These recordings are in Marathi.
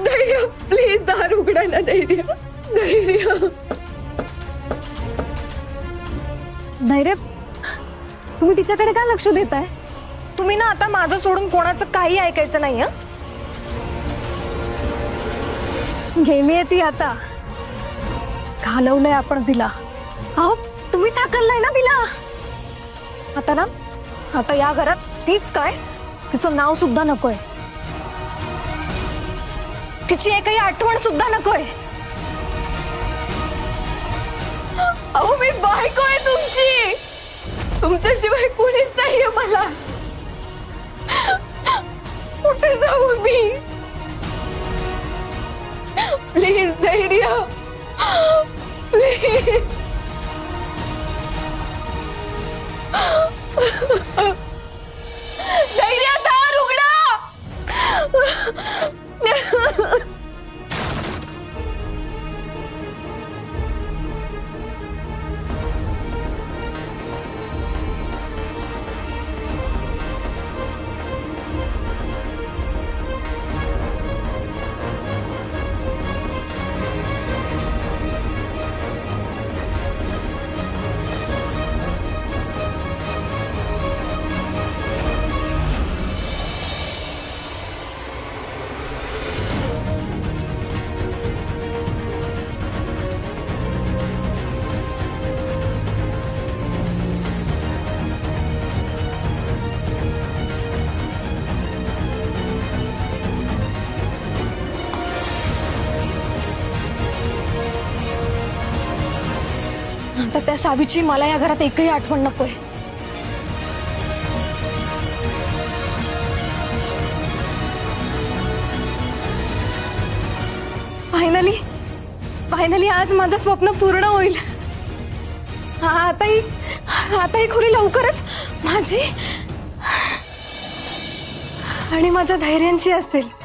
धैर्य, प्लीज दार उघडा ना. धैर्य, धैर्य. धैर्य, तुम्ही तिच्याकडे का लक्ष देताय? तुम्ही ना आता माझं सोडून कोणाचं काही ऐकायचं नाही. गेलीये ती आता. घालवलंय आपण तिला. अहो तुम्ही हाकललाय ना तिला. आता ना, आता या घरात तीच काय, तिचं नाव सुद्धा नकोय. तिची एकही आठवण सुद्धा नकोय. अहो मी बायको आहे तुमची. तुमच्याशिवाय कोणीच नाहीये मला. कुठे जाऊ मी? प्लीज धैर्य, प्लीज. धैर्य, दार उघडा. आता त्या सावीची मला या घरात एकही आठवण नकोय. फायनली आज माझं स्वप्न पूर्ण होईल. आता ही खोली लवकरच माझी आणि माझ्या धैर्यांची असेल.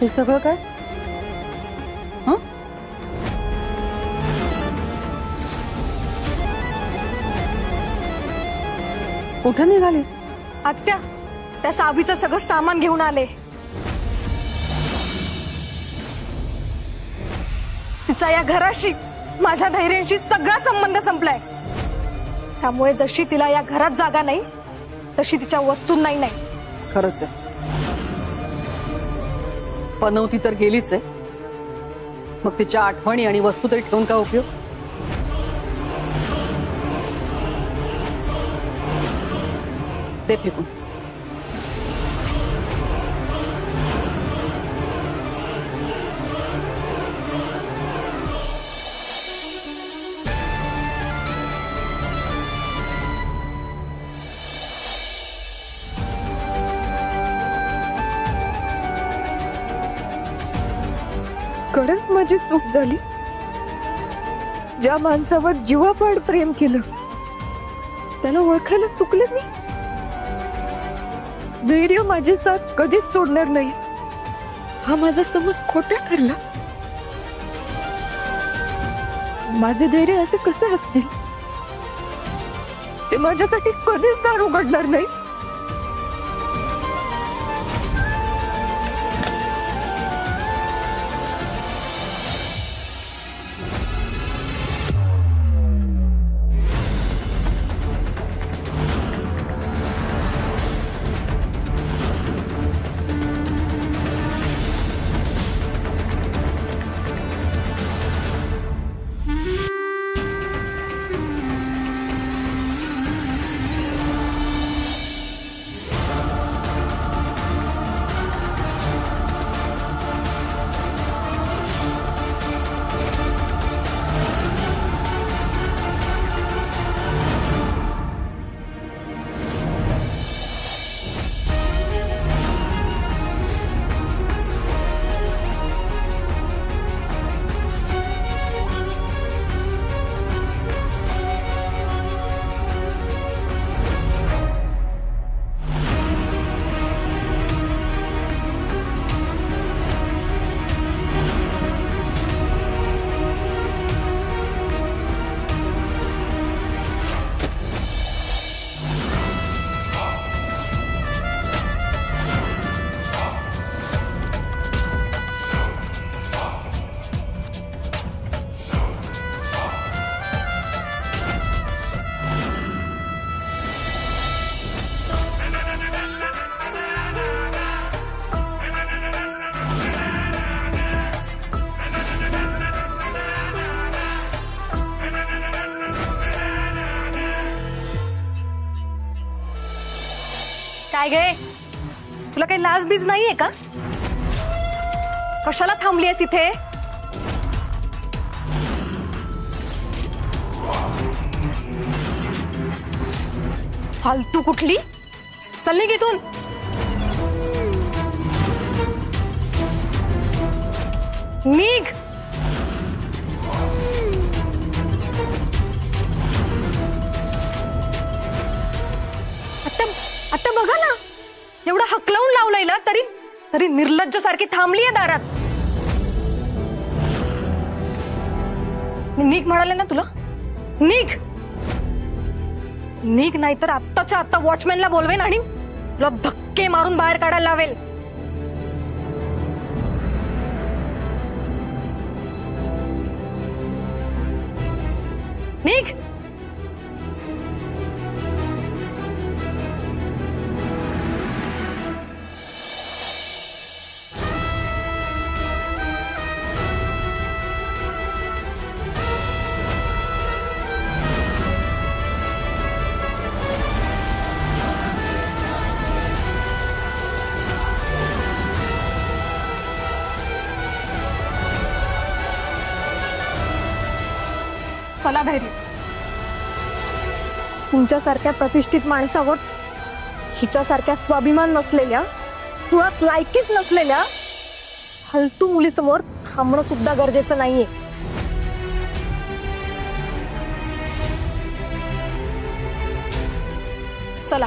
हे सगळं काय? कुठं निघालीस? आत्या, त्या सावीचं सगळं सामान घेऊन आले. तिचा या घराशी, माझ्या धैर्यांशी सगळा संबंध संपलाय. त्यामुळे जशी तिला या घरात जागा नाही, तशी तिच्या वस्तूंनाही नाही. खरंच आहे. पनवती तर गेलीच आहे. मग तिच्या आठवणी आणि वस्तू तरी ठेवून काय उपयोग? ते फेकून. खरंच माझी चूक झाली. ज्या माणसावर जीवापाड प्रेम केलं त्याला ओळखायला चुकले मी. धैर्य माझी साथ कधीच सोडणार नाही हा माझा समज खोटा ठरला. माझे धैर्य असे कसे असतील? ते माझ्यासाठी कधीच दार उघडणार नाही. काय गे, तुला काही लाज बीज नाहीये का? कशाला थांबलीयस इथे? फालतू कुठली, चल निघ इथून. निघ. आता बघा ना, एवढं हकलवून लावलंय ना तरी तरी निर्लज्ज सारखी थांबलीये दारात. निघ म्हणाले ना तुला, निघ. निघ, नाहीतर आत्ताच्या आत्ता वॉचमॅनला बोलवेन आणि तुला धक्के मारून बाहेर काढायला लावेल. निघ. चला धैर्य. तुमच्यासारख्या प्रतिष्ठित माणसावर हिच्यासारख्या स्वाभिमान नसलेल्या, मुळात लायकीच नसलेल्या फालतू मुलीसमोर थांबणं सुद्धा गरजेचं नाहीये. चला.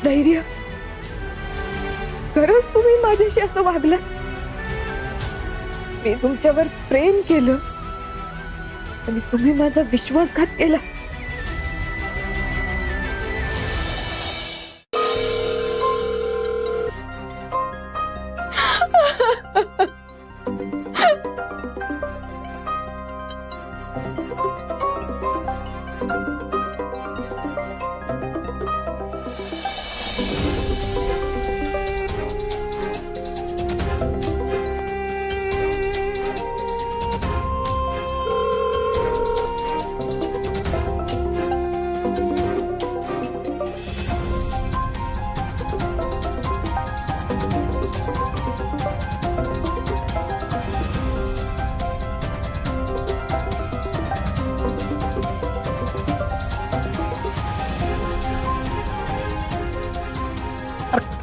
धैर्य, खरंच तुम्ही माझ्याशी असं वागलं? मी तुमच्यावर प्रेम केलं आणि तुम्ही माझा विश्वासघात केला.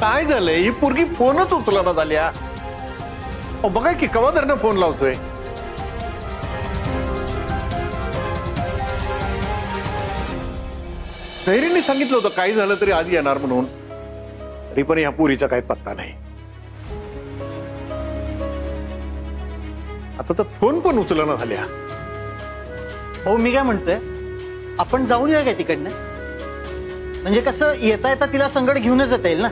काय झालंय? ही पोरगी फोनच उचलना झाल्या. बघा की कवा धरणं फोन लावतोय. धैर्याने सांगितलं होतं काही झालं तरी आधी येणार म्हणून, तरी पण ह्या पोरीचा काही पत्ता नाही. आता तर फोन पण उचलना झाल्या. हो, मी काय म्हणतोय, आपण जाऊन येऊया काय तिकडनं? म्हणजे कसं येता येता तिला संगड घेऊनच येता येईल ना.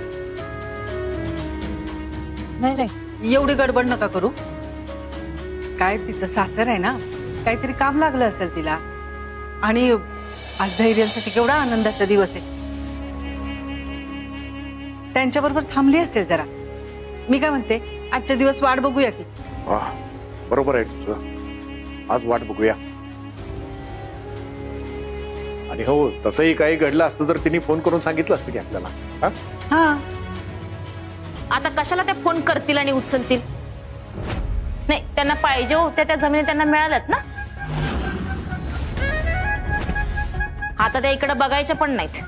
नाही नाही, एवढी गडबड नका करू. काय तिचं सासर आहे ना, काहीतरी काम लागलं असेल तिला. आणि आज धैर्यांसाठी केवढा आनंदाचा दिवस आहे. त्यांच्याबरोबर थांबली असेल जरा. मी काय म्हणते, आजच्या दिवस वाट बघूया की. बरोबर आहे तुझं, आज वाट बघूया. आणि हो, तसंही काही घडलं असतं तर तिने फोन करून सांगितलं असतं की आपल्याला. हा, आता कशाला ते फोन करतील आणि उचलतील? नाही, त्यांना पाहिजे होत्या त्या जमिनी त्यांना मिळाल्यात ना. आता त्या इकडे बघायच्या पण नाहीत.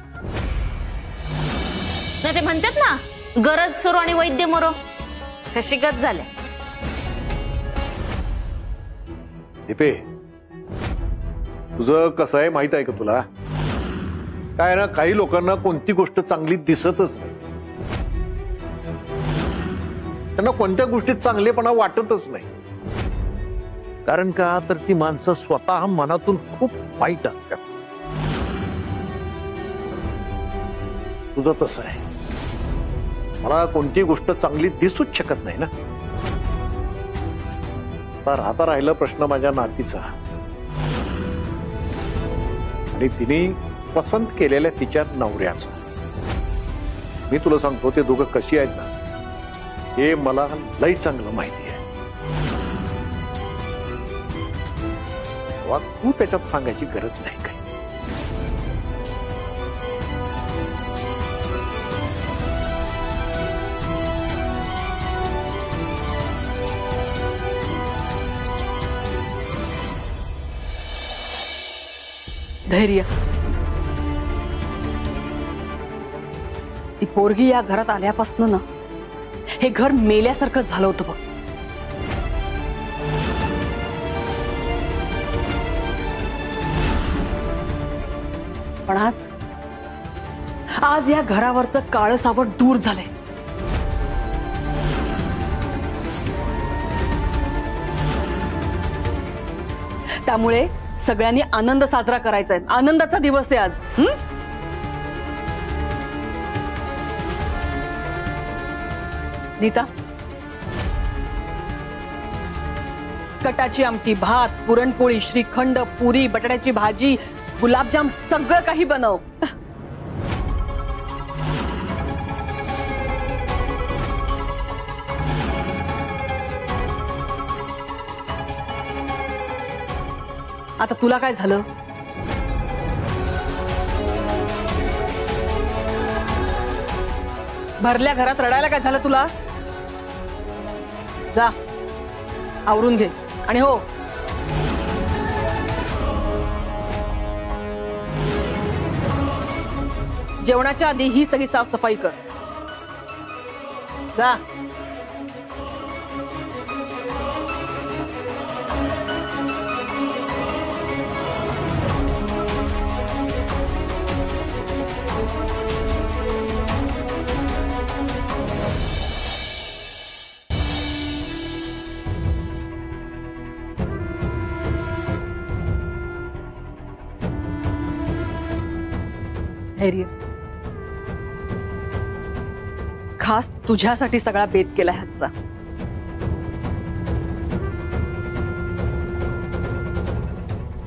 नाही, ते म्हणतात ना, गरज सरो आणि वैद्य मरो, कशी गत झाल्या. दीपे, तुझं कसं आहे माहित आहे का तुला? काय ना, काही लोकांना कोणती गोष्ट चांगली दिसतच नाही. त्यांना कोणत्या गोष्टीत चांगलेपणा वाटतच नाही. कारण का तर ती माणसं स्वतः मनातून खूप वाईट असतात. तुझं तसं आहे, मला कोणती गोष्ट चांगली दिसूच शकत नाही ना. तर आता राहिला प्रश्न माझ्या नातीचा, आणि तिने पसंत केलेल्या तिच्या नवऱ्याचा. मी तुला सांगतो, ते दोघं कशी आहेत ना हे मला लई चांगलं माहिती आहे. तू त्याच्यात सांगायची गरज नाही काही. धैर्य, ती पोरगी या घरात आल्यापासून ना हे घर मेल्यासारखं झालं होतं बघ. पण आज या घरावरचं काळं सावट दूर झालंय. त्यामुळे सगळ्यांनी आनंद साजरा करायचा आहे. आनंदाचा दिवस आहे आज. नीता, कटाची आमटी, भात, पुरणपोळी, श्रीखंड, पुरी, बटाट्याची भाजी, गुलाबजाम सगळं काही बनव. आता तुला काय झालं? भरल्या घरात रडायला काय झालं तुला? जा आवरून घे. आणि हो, जेवणाच्या आधी ही सगळी साफसफाई कर. जा. धैर्य, खास तुझ्यासाठी सगळा बेत केलाय हातचा.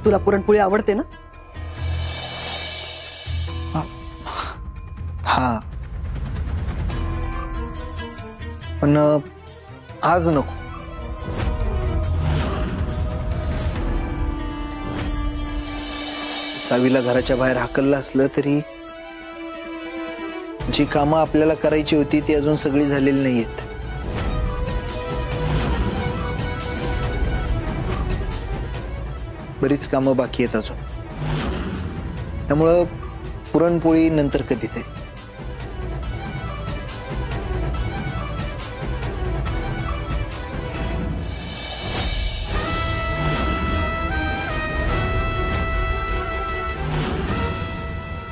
तुला पुरणपोळी आवडते ना? हा, पण आज नको. सावीला घराच्या बाहेर हाकललं असलं तरी जी कामं आपल्याला करायची होती ती अजून सगळी झालेली नाहीयेत. बरीच कामं बाकी आहेत अजून. त्यामुळं पुरणपोळी नंतर कधीतरी.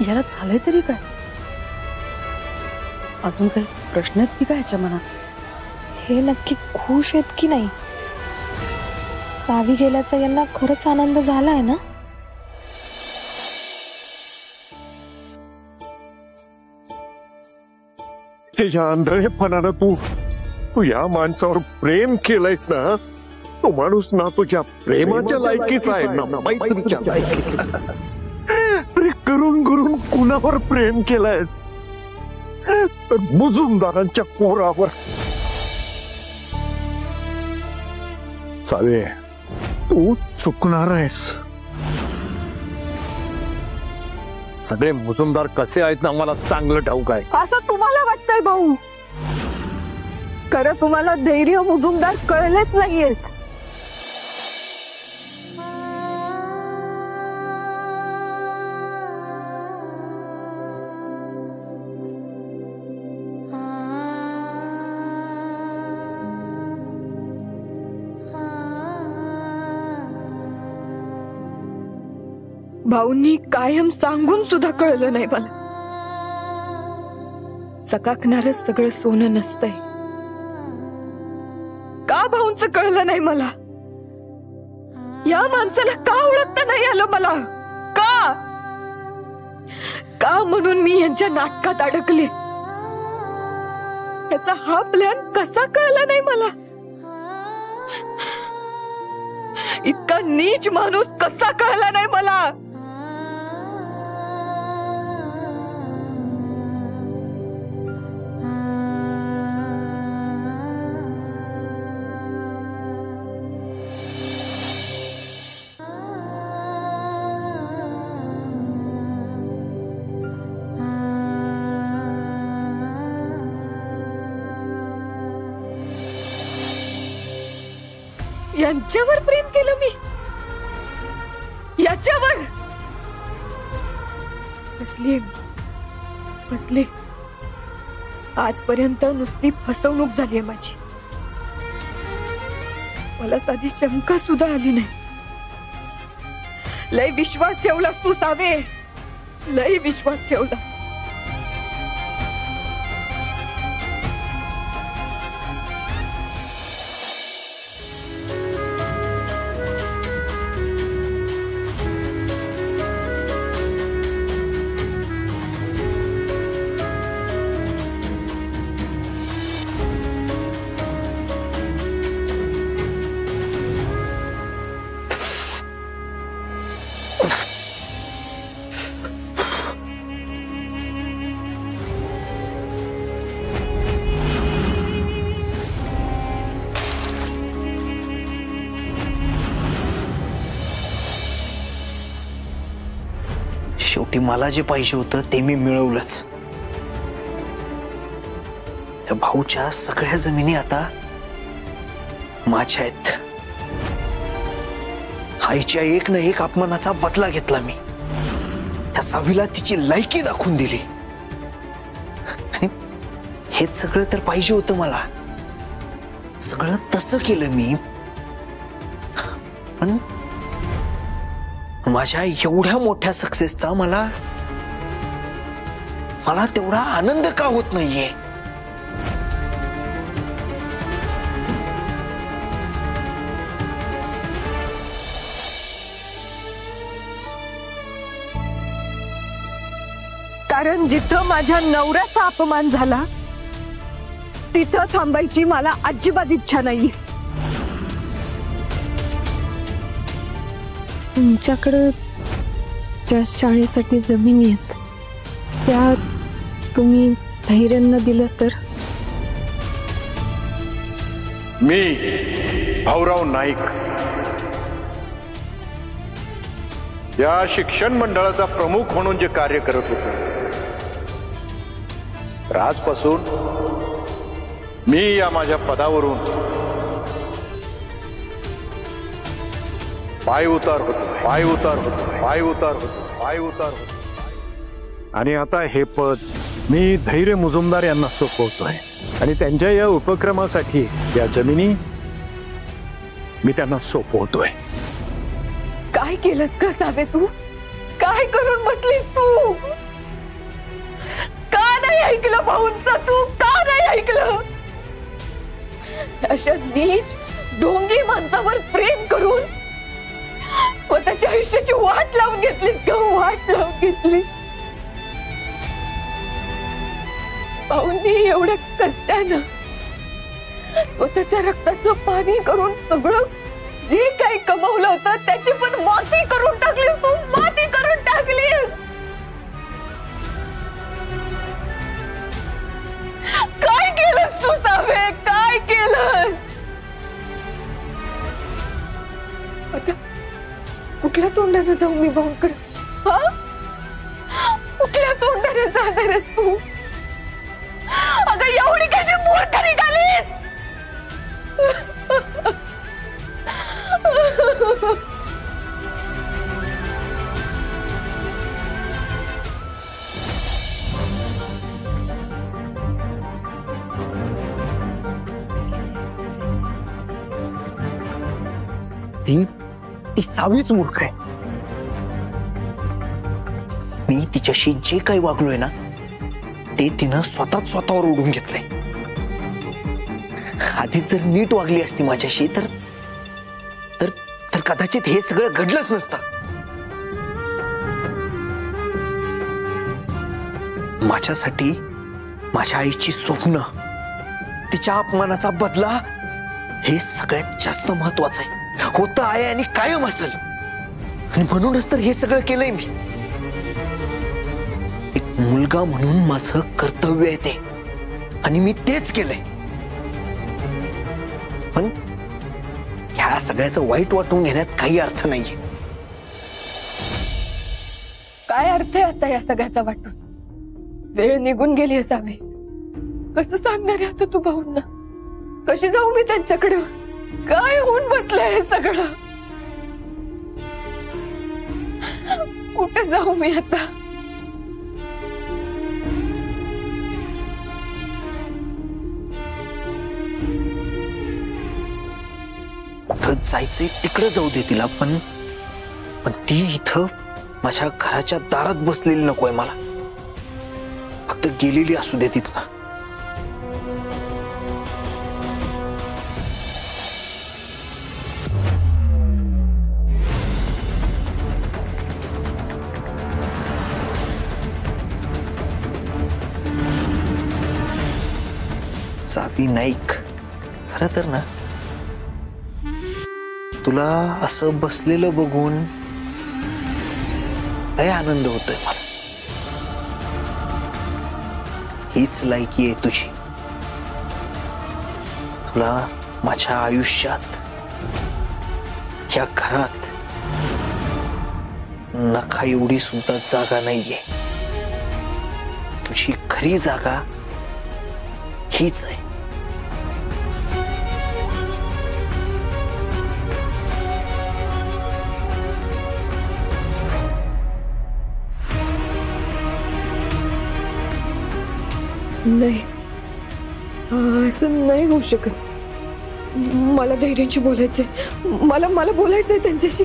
याला झालंय तरी काय? अजून काही प्रश्न आहेत की काय ह्याच्या मनात? हे नक्की खुश आहेत की नाही? सावी गेल्याचा यांना खरंच आनंद झालाय ना? त्याच्या आंधळेपणानं तू या माणसावर प्रेम केलंयस ना. तो माणूस ना तुझ्या प्रेमाच्या लायकीचा आहे ना मैत्रीच्या लायकीचा. अरे करून करून कुणावर प्रेम केलंयस? तर मुजुमदारांच्या पोरावर. सावे, तू चुकणार आहेस. सगळे मुजुमदार कसे आहेत ना मला चांगलं ठाऊक आहे. असं तुम्हाला वाटतंय भाऊ? खरं तुम्हाला धैर्य मुजुमदार कळलेच नाहीयेत. भाऊंनी कायम सांगून सुद्धा कळलं नाही मला. चकाकणारं सगळं सोनं नसतंय. का भाऊंचं कळलं नाही मला? या माणसाला का ओळखता नाही आलं मला? का म्हणून मी यांच्या नाटकात अडकले? याचा हा प्लॅन कसा कळला नाही मला? इतका नीच माणूस कसा कळला नाही मला? यांच्यावर प्रेम केलं मी? याच्यावर फसले. आजपर्यंत नुसती फसवणूक झालीये माझी. मला साधी शंका सुद्धा आली नाही. लय विश्वास ठेवलास तू सावे, लय विश्वास ठेवला. शेवटी मला जे पाहिजे होतं ते मी मिळवलंच. त्या भाऊच्या सगळ्या जमिनी आता माझ्या आहेत. आईच्या एक ना एक अपमानाचा बदला घेतला मी. त्या सावीला तिची लायकी दाखवून दिली. हेच सगळं तर पाहिजे होतं मला. सगळं तसं केलं मी, पण माझ्या एवढ्या मोठ्या सक्सेसचा मला तेवढा आनंद का होत नाहीये? कारण जिथं माझ्या नवऱ्याचा अपमान झाला तिथं थांबायची मला अजिबात इच्छा नाही. तुमच्याकडे ज्या शाळेसाठी जमिनी आहेत त्या तुम्ही धैर्यांना दिलं तर? मी भाऊराव नाईक या शिक्षण मंडळाचा प्रमुख म्हणून जे कार्य करत होतो, तर आजपासून मी या माझ्या पदावरून पायउतार होतो. आणि आता हे पद मी धैर्य मुजुमदार यांना सोपवतोय. आणि त्यांच्या या उपक्रमासाठी या जमिनी मी त्यांना सोपवतोय. काय केलंस का सावे तू? काय करून बसलीस तू? का नाही ऐकलं भाऊंचं? तू का नाही ऐकलं? अशा नीच ढोंगी माणसावर प्रेम करून स्वतःच्या आयुष्याची वाट लावून घेतलीस का? वाट लावून घेतली. भाऊंनी एवढ्या कष्टानं स्वतःच्या रक्ताचं पाणी करून सगळं जे काही कमवलं होतं त्याची पण माती करून टाकलीस तू. माती करून टाकलीस. काय केलंस तू सावे? काय केलंस? आता कुठल्या तोंडाने जाऊ मी भाऊंकडे? हा, कुठल्या तोंडाने जाणार आहेस तू? अगं एवढी कशी मूर्ख निघालीस? ती सावीच मूर्ख आहे. मी तिच्याशी जे काही वागलोय ना ते तिनं स्वतःवर ओढून घेतलंय. आधी जर नीट वागली असती माझ्याशी तर कदाचित हे सगळं घडलंच नसतं. माझ्यासाठी माझ्या आईची स्वप्न, तिच्या अपमानाचा बदला हे सगळ्यात जास्त महत्वाचं आहे. होतं आहे आणि कायम असेल. आणि म्हणूनच तर हे सगळं केलंय मी. एक मुलगा म्हणून माझं कर्तव्य आहे ते, आणि मी तेच केलंय. पण ह्या सगळ्याचं वाईट वाटून घेण्यात काही अर्थ नाहीये. काय अर्थ आहे आता या सगळ्याचा वाटून? वेळ निघून गेली असावी. कसं सांगणार आहे आता तू भाऊंना? कशी जाऊ मी त्यांच्याकडे? काय होऊन बसलंय हे सगळं? कुठे जाऊ मी आता? जायचंय तिकडे जाऊ दे तिला, पण ती इथं माझ्या घराच्या दारात बसलेली नकोय मला. फक्त गेलेली असू दे तिथं. सावी नाईक, खरं तर ना तुला असं बसलेलं बघून लय आनंद होतोय मला. हीच लायकी आहे तुझी. तुला माझ्या आयुष्यात, या घरात नखा एवढी सुद्धा जागा नाहीये. तुझी खरी जागा हीच आहे. नाही, असं नाही होऊ शकत. मला धैर्याशी बोलायचंय. मला बोलायचंय त्यांच्याशी.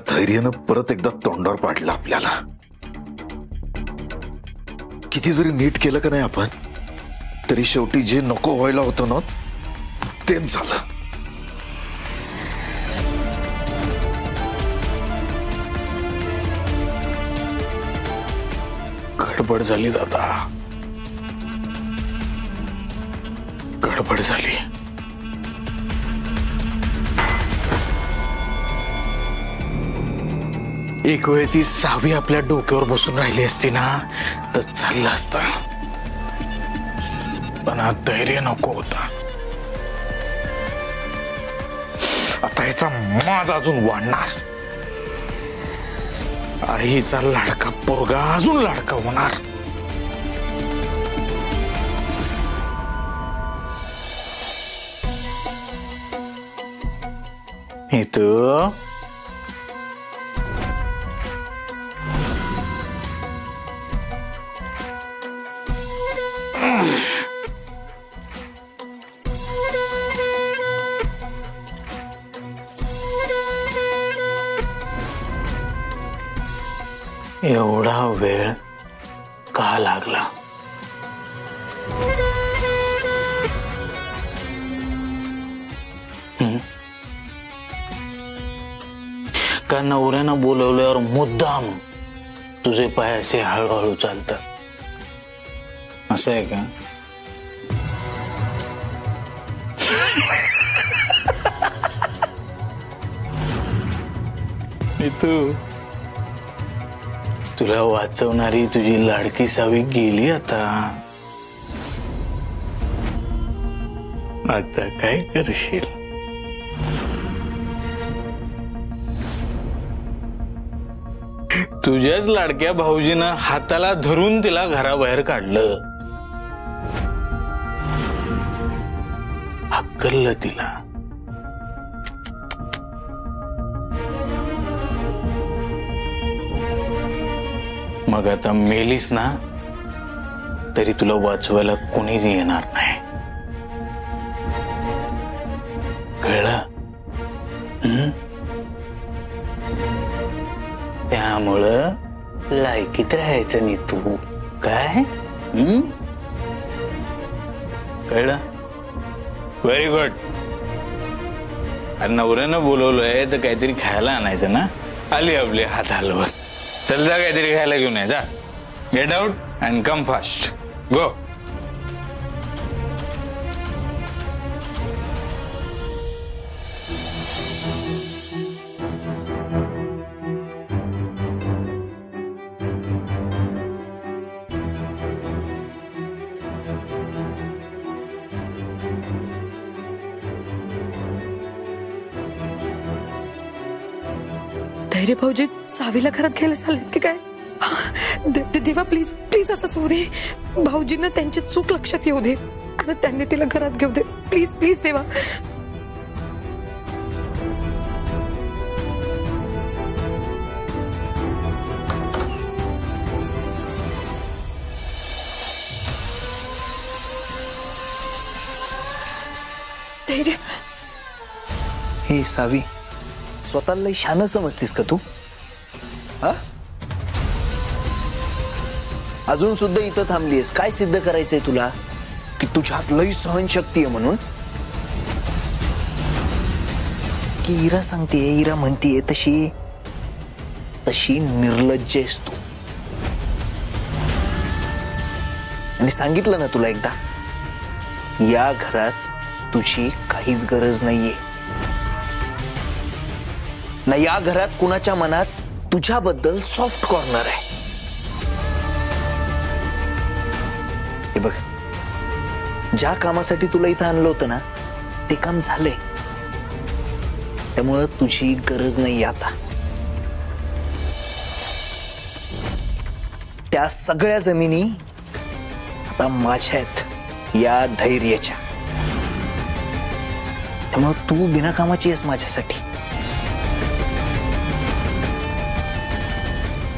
धैर्यानं परत एकदा तोंडावर पाडलं आपल्याला. किती जरी नीट केलं का नाही आपण, तरी शेवटी जे नको व्हायला होतं ना तेच झालं. गडबड झाली दादा, गडबड झाली. एक वेळ ती सावी आपल्या डोक्यावर बसून राहिली असती ना तर चाललं असतं. पण हा धैर्य नको होता. आता याचा माज अजून वाढणार. आईचा लाडका पोरगा अजून लाडका होणार. इथं एवढा वेळ का लागला? का नवऱ्यानं बोलवल्यावर मुद्दाम तुझे पाय असे हळूहळू चालतात, असं आहे का? तुला वाचवणारी तुझी लाडकी सावी गेली आता काय करशील? तुझ्याच लाडक्या भाऊजीनं हाताला धरून तिला घराबाहेर काढलं, हक्कललं तिला. मग आता मेलीस ना तरी तुला वाचवायला कोणीच येणार नाही, कळलं? त्यामुळं लायकीत राहायचं नाही तू, काय? कळलं? Very good. नवऱ्यानं बोलवलंय तर काहीतरी खायला आणायचं ना. आली आपली हात हलवत. चल जा काहीतरी खायला घेऊन ये जा. Get out and come fast. Go. Dhairya भाऊजी सावीला घरात घ्यायला चाललेत की काय? देवा प्लीज प्लीज असंच होऊ दे. भाऊजींना त्यांची चूक लक्षात येऊ दे आणि त्यांनी तिला घरात घेऊ दे. प्लीज प्लीज देवा. धैर्य. हे सावी, स्वतःला लई शान समजतीस का तू? हा, अजून सुद्धा इथं थांबलीस. काय सिद्ध करायचंय तुला? की तुझ्यात लई सहनशक्ती आहे म्हणून? की इरा सांगते, इरा म्हणतीये तशी तशी निर्लज्ज आहेस तू. आणि सांगितलं ना तुला एकदा, या घरात तुझी काहीच गरज नाहीये ना. या घरात कुणाच्या मनात तुझ्याबद्दल सॉफ्ट कॉर्नर आहे. हे बघ, ज्या कामासाठी तुला इथं आणलं होतं ना ते काम झालंय. त्यामुळं तुझी गरज नाही आता. त्या सगळ्या जमिनी आता माझ्या आहेत, या धैर्याच्या. त्यामुळं तू बिनाकामाची आहेस माझ्यासाठी.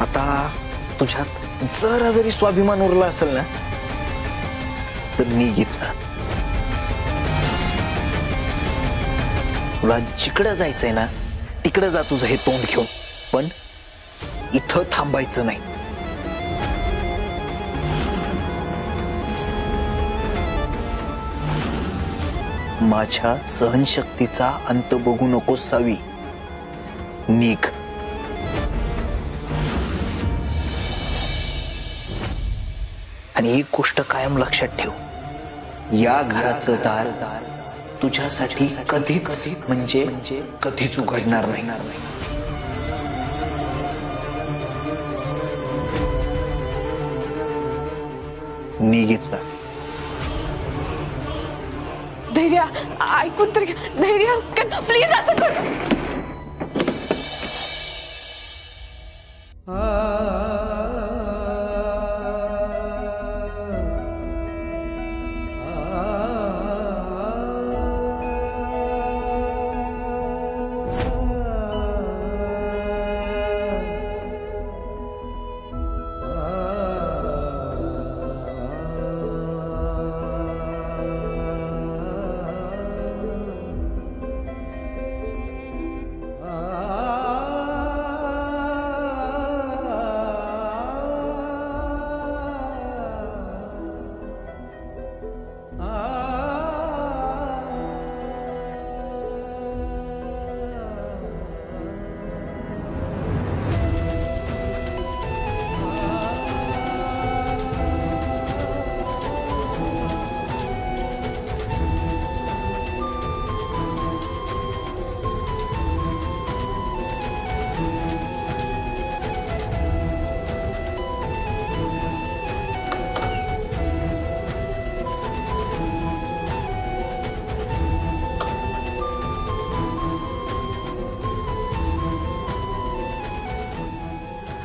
आता तुझ्यात जरा जरी स्वाभिमान उरला असेल ना तर निघित ना. तुला जिकडे जायचंय ना तिकडे जा तुझं हे तोंड घेऊन, पण इथं थांबायचं नाही. माझ्या सहनशक्तीचा अंत बघू नकोस सावी. निघ. आणि एक गोष्ट कायम लक्षात ठेव, या घराचं दार तुझ्यासाठी कधीच म्हणजे कधीच उघडणार नाही. निघित ना. धैर्य ऐकून तरी. धैर्य प्लीज असं कर.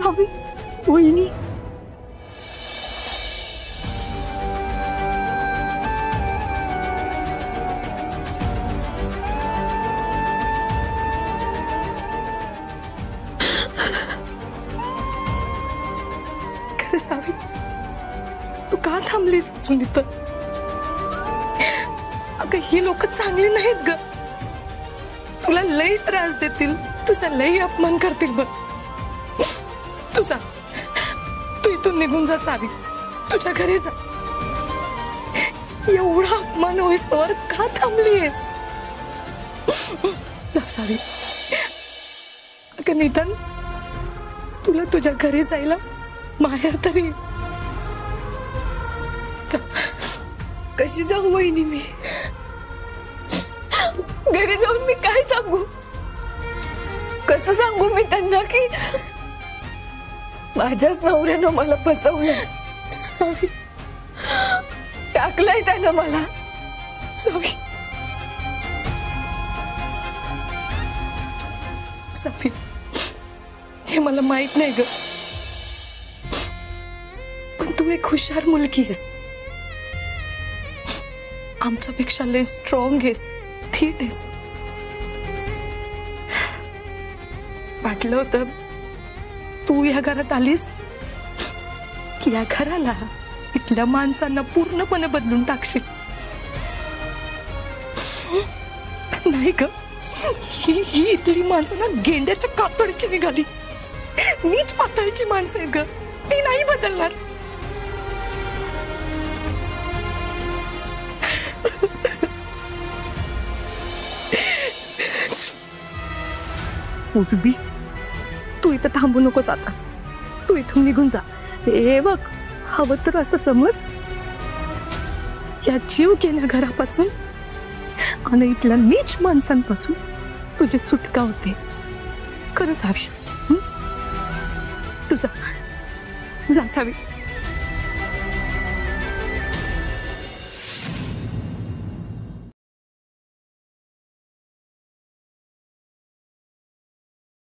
सावी वहिनी खरं सावी तू का थांबलीस अजून इथं? अगं ही लोक चांगली नाहीत ग, तुला लई त्रास देतील, तुझा लई अपमान करतील बघ. तुझा तू इथून निघून जा सावी, तुझ्या घरी जा. एवढा अपमान होईस तर का थांबलीस? जा सावी. अगं निदान तुला तुझ्या घरी जायला माहेर तरी. कशी जाऊ वहिनी मी? घरी जाऊन मी काय सांगू? कसं सांगू मी त्यांना की माझ्याच नवऱ्यानं मला फसवलं, टाकलंय त्यानं मला. सावी सावी हे मला माहित नाही ग, पण तू एक हुशार मुलगी आहेस, आमच्यापेक्षा लय स्ट्रॉंग आहेस, धीट आहेस. वाटलं होतं तू या घरात आलीस की या घराला इथल्या माणसांना पूर्णपणे बदलून टाकशील. नाही ग, ही इथली माणसं ना गेंड्याच्या कातडीची निघाली, नीच पातळीची माणसं आहेत ग, ती नाही बदलणार. मुसबी तू इथं थांबू नकोस आता, तू इथून निघून जा. हे बघ, हवं तर असं समज या जीव गेल्या घरापासून आणि इथल्या नीच माणसांपासून तुझी सुटका होते. खरं सावी, तू जा जा सावी.